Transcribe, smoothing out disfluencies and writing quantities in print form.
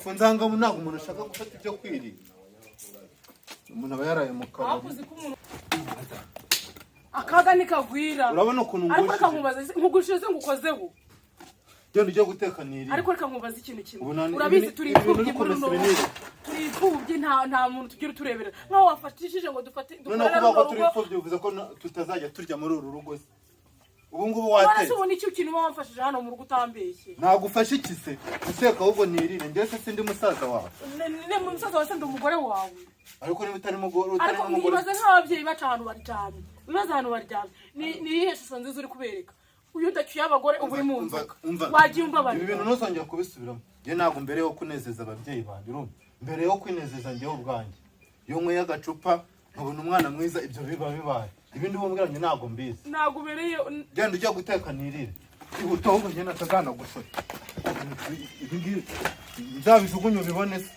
Funzanga munago umuntu ashaka gufata ibyo kwiri. Umuntu aba yaraye mu kabari. Akaga nikagwira. Urabona ukuntu ngushize. Ariko kankubaza nkugushize ngukozeho. Genda ujye guteka niri. Ariko reka nkubaza ikintu kimwe. Urabizi turi ipfubyi muri no. Turi ipfubyi nta muntu tugira turebera. Nkaho wafatishije ngo dufate dukorera no turi ipfubyi bivuze ko tutazajya turya muri uru rugo. Ubu ngubu watetse. Wala se iki kintu wamfashije hano mu rugo utambeshye. Nagufashe iki se? Useka ahubwo nirire. Ndetse sindi musaza wawe. Ne musaza wawe ndi umugore wawe. Ariko niba utari mugore utari mugore. Ariko nibaza nk'ababyeyi baca ahantu baryamye. Nibaza ahantu baryamye. Ni ihe shusho nziza uri kubereka. Uyu ndacyuye abagore uburi mu nzu. Wagiye umbabara. Ibi bintu ntuzongera kubisubiramo. Je nago mbere yo kunezeza ababyeyi bandi urumva. Mbere yo kwinezeza ngewe ubwanjye. Yo nkwe y'agacupa nkabona umwana mwiza ibyo biba bibaye. Ibindi bombwiranye nago mbizi. Nago bereye genda ujya guteka nirire. Ibutongo njye natagana gusota. Ibingi nzabijugunyo bibonese.